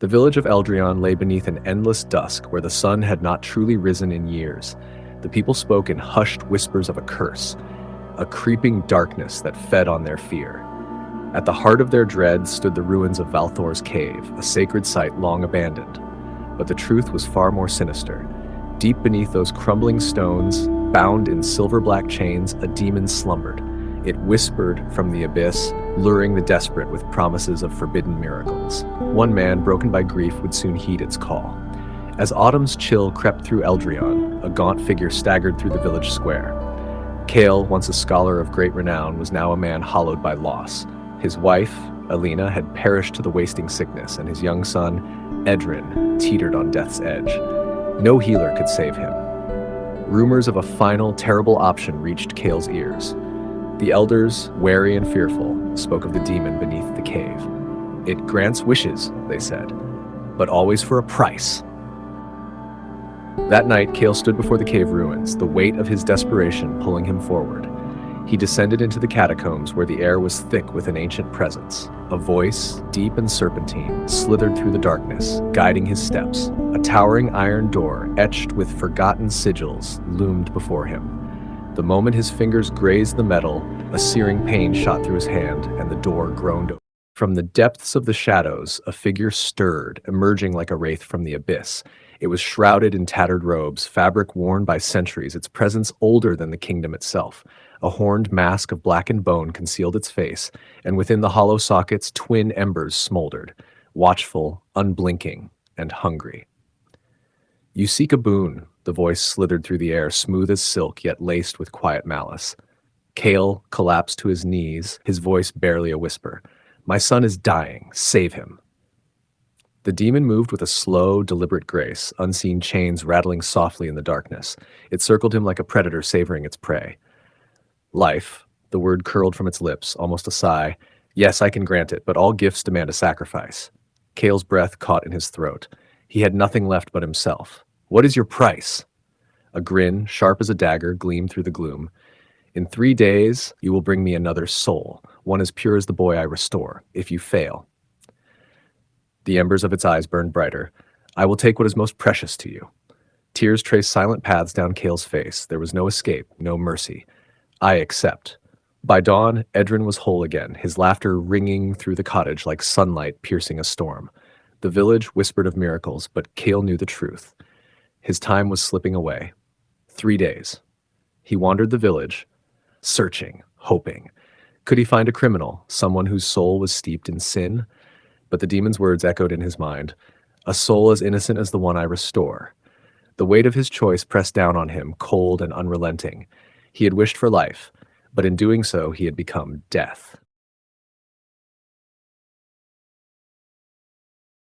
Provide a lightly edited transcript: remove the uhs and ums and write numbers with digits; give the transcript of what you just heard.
The village of Eldreon lay beneath an endless dusk where the sun had not truly risen in years. The people spoke in hushed whispers of a curse, a creeping darkness that fed on their fear. At the heart of their dread stood the ruins of Valthor's cave, a sacred site long abandoned. But the truth was far more sinister. Deep beneath those crumbling stones, bound in silver-black chains, a demon slumbered. It whispered from the abyss, luring the desperate with promises of forbidden miracles. One man, broken by grief, would soon heed its call. As autumn's chill crept through Eldreon, a gaunt figure staggered through the village square. Kael, once a scholar of great renown, was now a man hollowed by loss. His wife, Alina, had perished to the wasting sickness, and his young son, Eldreon, teetered on death's edge. No healer could save him. Rumors of a final, terrible option reached Kael's ears. The elders, wary and fearful, spoke of the demon beneath the cave. It grants wishes, they said, but always for a price. That night, Kael stood before the cave ruins, the weight of his desperation pulling him forward. He descended into the catacombs where the air was thick with an ancient presence. A voice, deep and serpentine, slithered through the darkness, guiding his steps. A towering iron door, etched with forgotten sigils, loomed before him. The moment his fingers grazed the metal, a searing pain shot through his hand, and the door groaned open. From the depths of the shadows, a figure stirred, emerging like a wraith from the abyss. It was shrouded in tattered robes, fabric worn by centuries, its presence older than the kingdom itself. A horned mask of blackened bone concealed its face, and within the hollow sockets, twin embers smoldered, watchful, unblinking, and hungry. "You seek a boon," the voice slithered through the air, smooth as silk, yet laced with quiet malice. Kael collapsed to his knees, his voice barely a whisper. "My son is dying. Save him." The demon moved with a slow, deliberate grace, unseen chains rattling softly in the darkness. It circled him like a predator savoring its prey. "Life," the word curled from its lips, almost a sigh. "Yes, I can grant it, but all gifts demand a sacrifice." Kael's breath caught in his throat. He had nothing left but himself. "What is your price?" A grin, sharp as a dagger, gleamed through the gloom. "In 3 days, you will bring me another soul, one as pure as the boy I restore. If you fail." The embers of its eyes burned brighter. "I will take what is most precious to you." Tears traced silent paths down Kael's face. There was no escape, no mercy. "I accept." By dawn, Eldreon was whole again, his laughter ringing through the cottage like sunlight piercing a storm. The village whispered of miracles, but Kael knew the truth. His time was slipping away. 3 days. He wandered the village, searching, hoping. Could he find a criminal, someone whose soul was steeped in sin? But the demon's words echoed in his mind. "A soul as innocent as the one I restore." The weight of his choice pressed down on him, cold and unrelenting. He had wished for life, but in doing so he had become death.